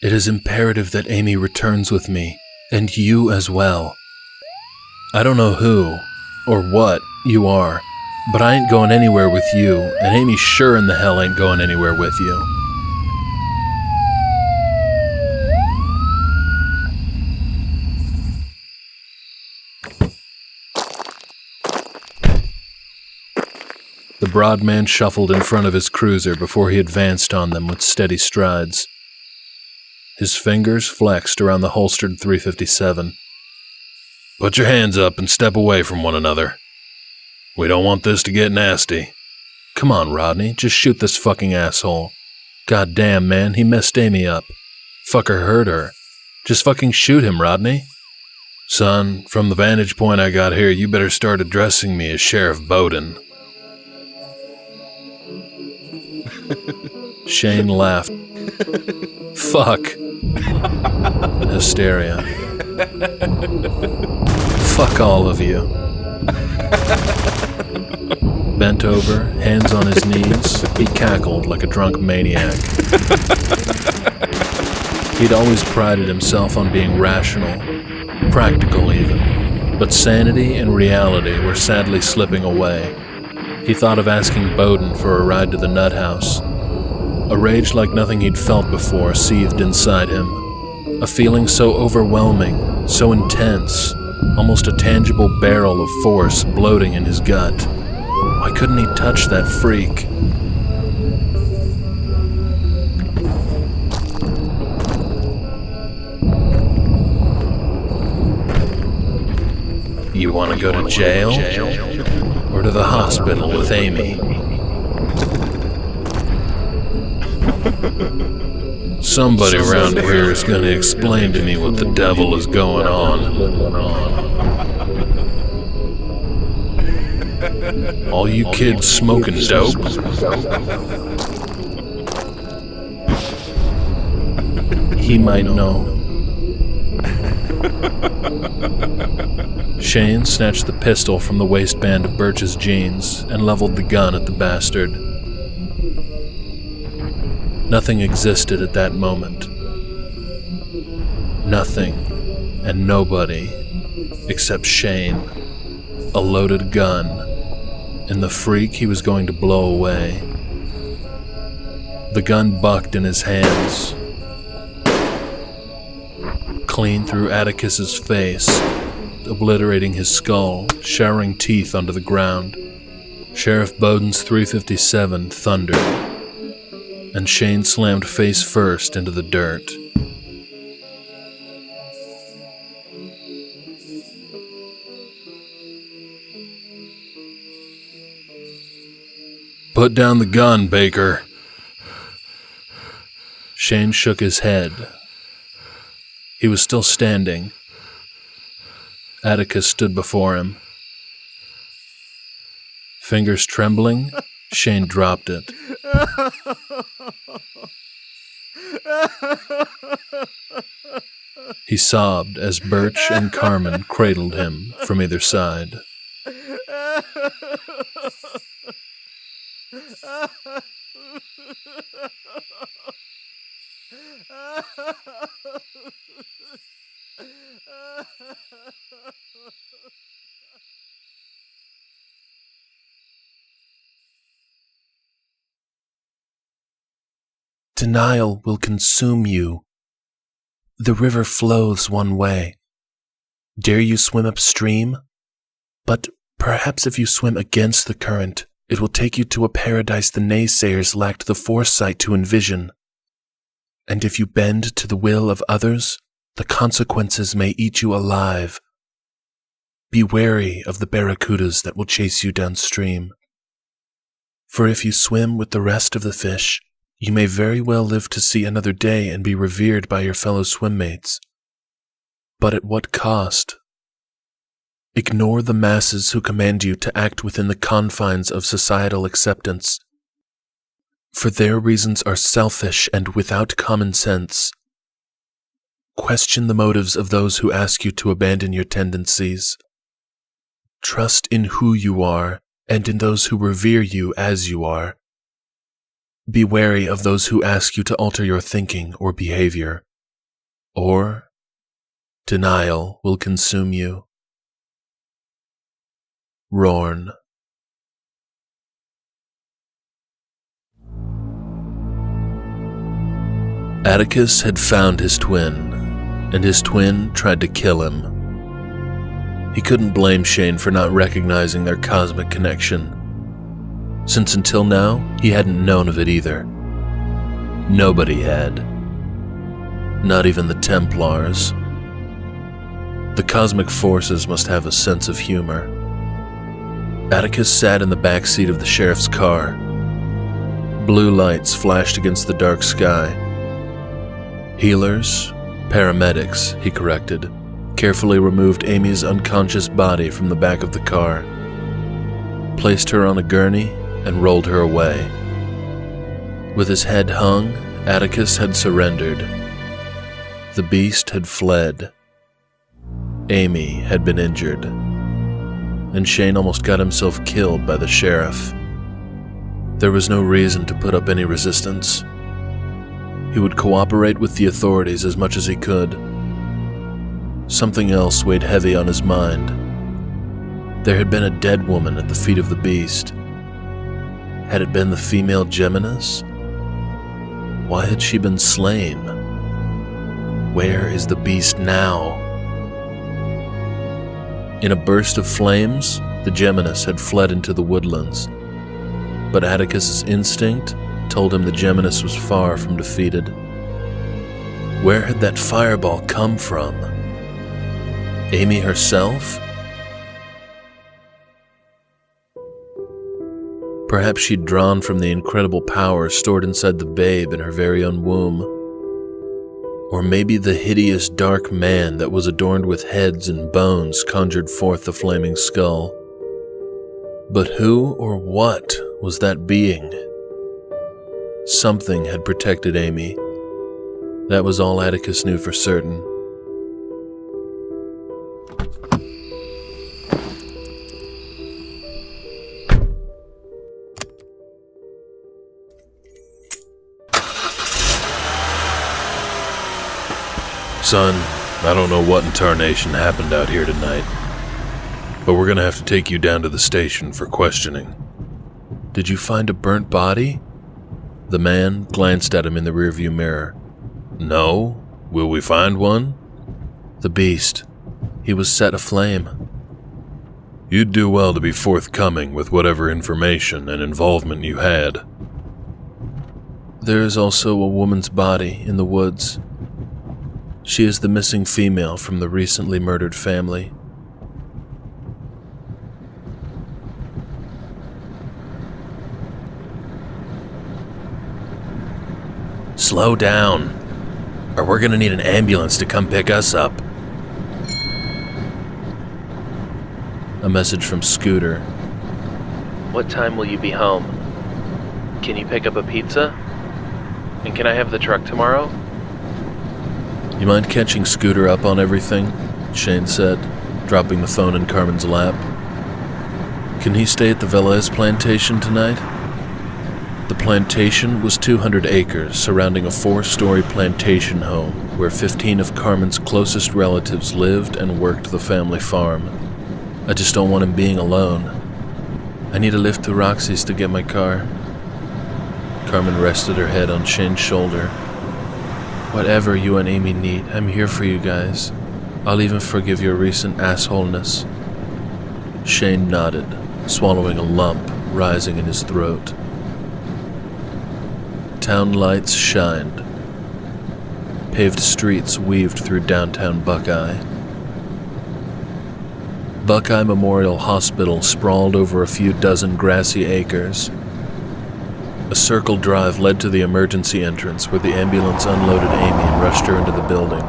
It is imperative that Amy returns with me, and you as well. I don't know who or what you are, but I ain't going anywhere with you, and Amy sure in the hell ain't going anywhere with you. The broad man shuffled in front of his cruiser before he advanced on them with steady strides. His fingers flexed around the holstered .357. Put your hands up and step away from one another. We don't want this to get nasty. Come on, Rodney, just shoot this fucking asshole. God damn, man, he messed Amy up. Fucker hurt her. Just fucking shoot him, Rodney. Son, from the vantage point I got here, you better start addressing me as Sheriff Bowden. Shane laughed. Fuck. Hysteria. Fuck all of you. Bent over, hands on his knees, he cackled like a drunk maniac. He'd always prided himself on being rational, practical even, but sanity and reality were sadly slipping away. He thought of asking Bowden for a ride to the nut house. A rage like nothing he'd felt before seethed inside him. A feeling so overwhelming, so intense, almost a tangible barrel of force bloating in his gut. Why couldn't he touch that freak? You want to go to jail? Or to the hospital with Amy? Somebody around here is going to explain to me what the devil is going on. All you kids smoking dope? He might know. Shane snatched the pistol from the waistband of Birch's jeans and leveled the gun at the bastard. Nothing existed at that moment. Nothing and nobody except Shane, a loaded gun, and the freak he was going to blow away. The gun bucked in his hands, clean through Atticus's face, obliterating his skull, showering teeth onto the ground. Sheriff Bowden's .357 thundered, and Shane slammed face first into the dirt. Put down the gun, Baker. Shane shook his head. He was still standing. Atticus stood before him. Fingers trembling, Shane dropped it. He sobbed as Birch and Carmen cradled him from either side. Denial will consume you. The river flows one way. Dare you swim upstream? But perhaps if you swim against the current, it will take you to a paradise the naysayers lacked the foresight to envision. And if you bend to the will of others, the consequences may eat you alive. Be wary of the barracudas that will chase you downstream. For if you swim with the rest of the fish, you may very well live to see another day and be revered by your fellow swimmates. But at what cost? Ignore the masses who command you to act within the confines of societal acceptance, for their reasons are selfish and without common sense. Question the motives of those who ask you to abandon your tendencies. Trust in who you are and in those who revere you as you are. Be wary of those who ask you to alter your thinking or behavior. or denial will consume you. Rorn. Atticus had found his twin, and his twin tried to kill him. He couldn't blame Shane for not recognizing their cosmic connection, since until now he hadn't known of it either. Nobody had. Not even the Templars. The cosmic forces must have a sense of humor. Atticus sat in the back seat of the sheriff's car. Blue lights flashed against the dark sky. Healers, paramedics, he corrected, carefully removed Amy's unconscious body from the back of the car, placed her on a gurney, and rolled her away. With his head hung, Atticus had surrendered. The beast had fled. Amy had been injured, and Shane almost got himself killed by the sheriff. There was no reason to put up any resistance. He would cooperate with the authorities as much as he could. Something else weighed heavy on his mind. There had been a dead woman at the feet of the beast. Had it been the female Geminis? Why had she been slain? Where is the beast now? In a burst of flames, the Geminis had fled into the woodlands, but Atticus's instinct told him the Geminis was far from defeated. Where had that fireball come from? Amy herself? Perhaps she'd drawn from the incredible power stored inside the babe in her very own womb. Or maybe the hideous dark man that was adorned with heads and bones conjured forth the flaming skull. But who or what was that being? Something had protected Amy. That was all Atticus knew for certain. Son, I don't know what in tarnation happened out here tonight, but we're gonna have to take you down to the station for questioning. Did you find a burnt body? The man glanced at him in the rearview mirror. No. Will we find one? The beast. He was set aflame. You'd do well to be forthcoming with whatever information and involvement you had. There is also a woman's body in the woods. She is the missing female from the recently murdered family. Slow down, or we're gonna need an ambulance to come pick us up. A message from Scooter. What time will you be home? Can you pick up a pizza? And can I have the truck tomorrow? You mind catching Scooter up on everything? Shane said, dropping the phone in Carmen's lap. Can he stay at the Velez plantation tonight? The plantation was 200 acres surrounding a 4-story plantation home where 15 of Carmen's closest relatives lived and worked the family farm. I just don't want him being alone. I need a lift to Roxy's to get my car. Carmen rested her head on Shane's shoulder. Whatever you and Amy need, I'm here for you guys. I'll even forgive your recent assholeness. Shane nodded, swallowing a lump rising in his throat. Town lights shined. Paved streets weaved through downtown Buckeye. Buckeye Memorial Hospital sprawled over a few dozen grassy acres. A circle drive led to the emergency entrance where the ambulance unloaded Amy and rushed her into the building.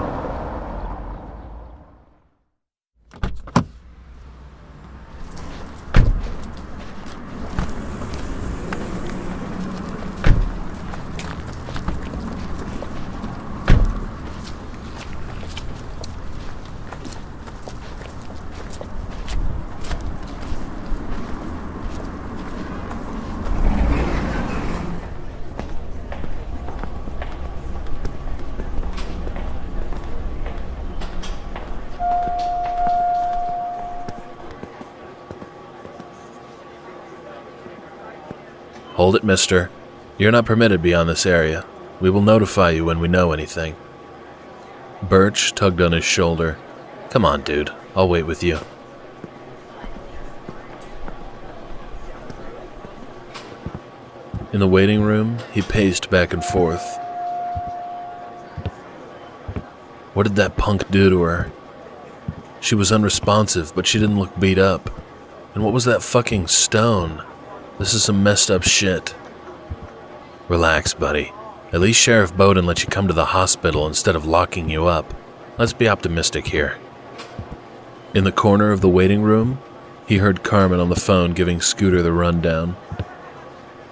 Hold it, mister. You're not permitted beyond this area. We will notify you when we know anything. Birch tugged on his shoulder. Come on, dude. I'll wait with you. In the waiting room, he paced back and forth. What did that punk do to her? She was unresponsive, but she didn't look beat up. And what was that fucking stone? This is some messed up shit. Relax, buddy. At least Sheriff Bowden let you come to the hospital instead of locking you up. Let's be optimistic here. In the corner of the waiting room, he heard Carmen on the phone giving Scooter the rundown.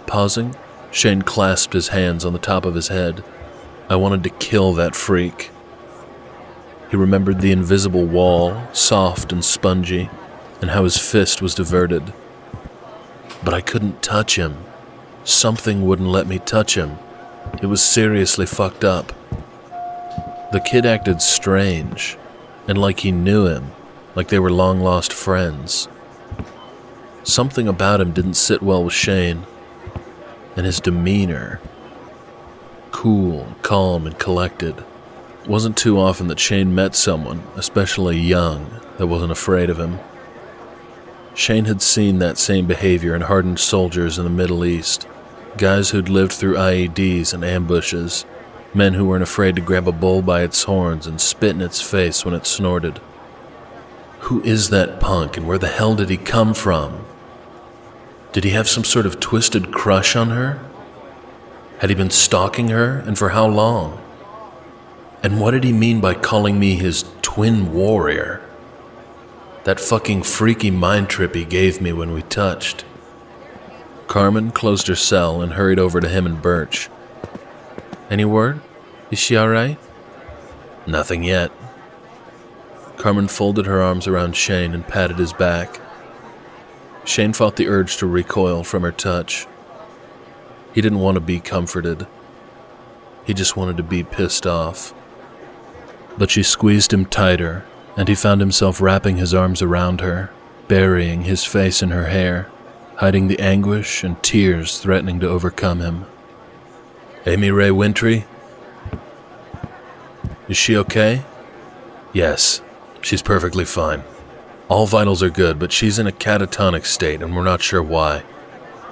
Pausing, Shane clasped his hands on the top of his head. I wanted to kill that freak. He remembered the invisible wall, soft and spongy, and how his fist was diverted. But I couldn't touch him. Something wouldn't let me touch him. It was seriously fucked up. The kid acted strange, and like he knew him, like they were long-lost friends. Something about him didn't sit well with Shane, and his demeanor, cool, calm, and collected. It wasn't too often that Shane met someone, especially young, that wasn't afraid of him. Shane had seen that same behavior in hardened soldiers in the Middle East, guys who'd lived through IEDs and ambushes, men who weren't afraid to grab a bull by its horns and spit in its face when it snorted. Who is that punk, and where the hell did he come from? Did he have some sort of twisted crush on her? Had he been stalking her, and for how long? And what did he mean by calling me his twin warrior? That fucking freaky mind trip he gave me when we touched. Carmen closed her cell and hurried over to him and Birch. Any word? Is she alright? Nothing yet. Carmen folded her arms around Shane and patted his back. Shane fought the urge to recoil from her touch. He didn't want to be comforted. He just wanted to be pissed off. But she squeezed him tighter, and he found himself wrapping his arms around her, burying his face in her hair, hiding the anguish and tears threatening to overcome him. Amy Ray Wintry? Is she okay? Yes, she's perfectly fine. All vitals are good, but she's in a catatonic state and we're not sure why.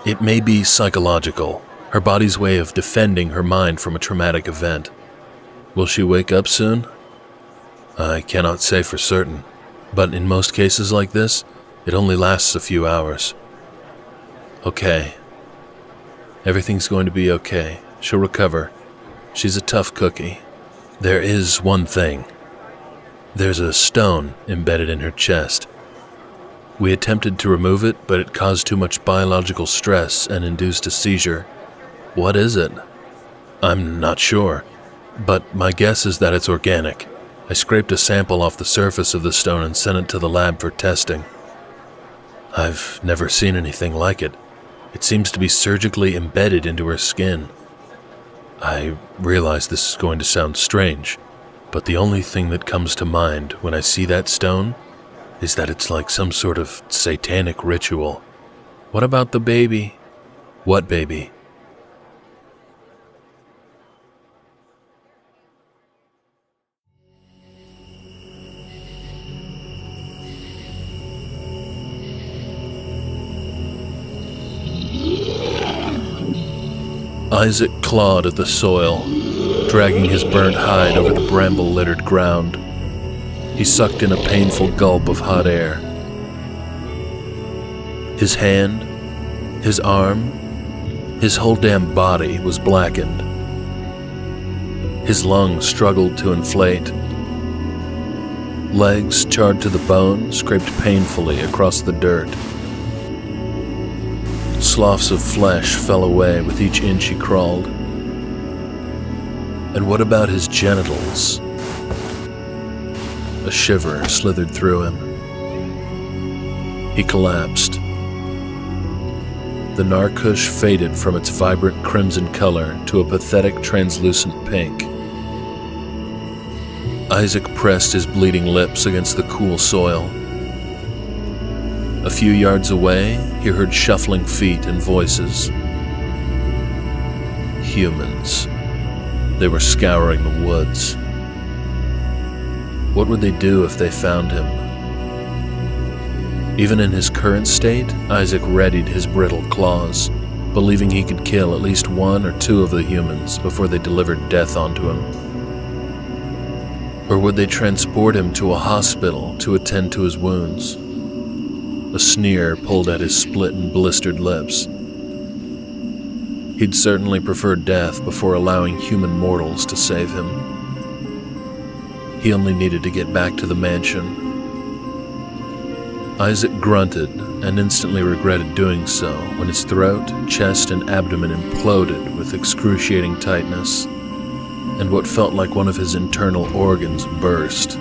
It may be psychological, her body's way of defending her mind from a traumatic event. Will she wake up soon? I cannot say for certain, but in most cases like this, it only lasts a few hours. Okay. Everything's going to be okay. She'll recover. She's a tough cookie. There is one thing. There's a stone embedded in her chest. We attempted to remove it, but it caused too much biological stress and induced a seizure. What is it? I'm not sure, but my guess is that it's organic. I scraped a sample off the surface of the stone and sent it to the lab for testing. I've never seen anything like it. It seems to be surgically embedded into her skin. I realize this is going to sound strange, but the only thing that comes to mind when I see that stone is that it's like some sort of satanic ritual. What about the baby? What baby? Isaac clawed at the soil, dragging his burnt hide over the bramble-littered ground. He sucked in a painful gulp of hot air. His hand, his arm, his whole damn body was blackened. His lungs struggled to inflate. Legs, charred to the bone, scraped painfully across the dirt. Sloughs of flesh fell away with each inch he crawled. And what about his genitals? A shiver slithered through him. He collapsed. The narcush faded from its vibrant crimson color to a pathetic translucent pink. Isaac pressed his bleeding lips against the cool soil. A few yards away, he heard shuffling feet and voices. humans. They were scouring the woods. What would they do if they found him? Even in his current state, Isaac readied his brittle claws, believing he could kill at least one or two of the humans before they delivered death onto him. Or would they transport him to a hospital to attend to his wounds? A sneer pulled at his split and blistered lips. He'd certainly prefer death before allowing human mortals to save him. He only needed to get back to the mansion. Isaac grunted and instantly regretted doing so when his throat, chest, and abdomen imploded with excruciating tightness, and what felt like one of his internal organs burst.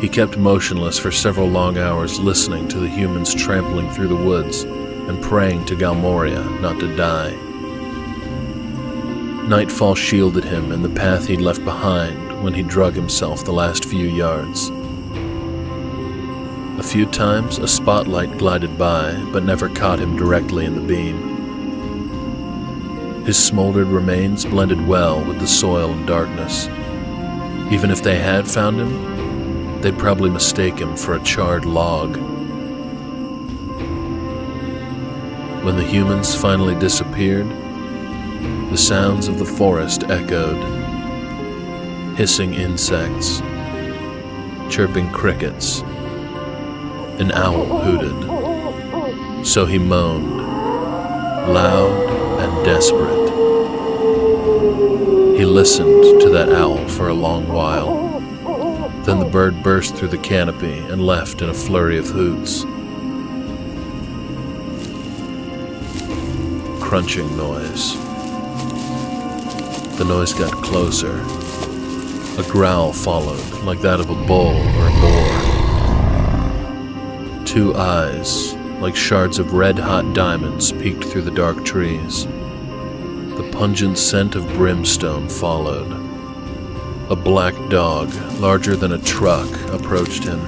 He kept motionless for several long hours, listening to the humans trampling through the woods and praying to Galmoria not to die. Nightfall shielded him in the path he'd left behind when he drug himself the last few yards. A few times, a spotlight glided by, but never caught him directly in the beam. His smoldered remains blended well with the soil and darkness. Even if they had found him, they'd probably mistake him for a charred log. When the humans finally disappeared, the sounds of the forest echoed. Hissing insects, chirping crickets. An owl hooted. So he moaned, loud and desperate. He listened to that owl for a long while. Then the bird burst through the canopy and left in a flurry of hoots. Crunching noise. The noise got closer. A growl followed, like that of a bull or a boar. Two eyes, like shards of red-hot diamonds, peeked through the dark trees. The pungent scent of brimstone followed. A black dog, larger than a truck, approached him.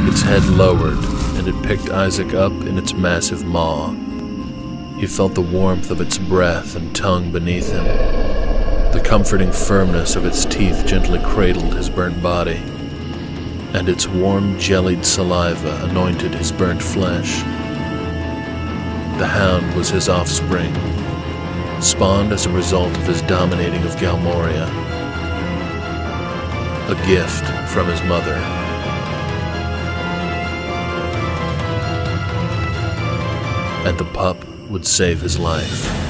Its head lowered, and it picked Isaac up in its massive maw. He felt the warmth of its breath and tongue beneath him. The comforting firmness of its teeth gently cradled his burnt body, and its warm, jellied saliva anointed his burnt flesh. The hound was his offspring, spawned as a result of his dominating of Galmoria. A gift from his mother. And the pup would save his life.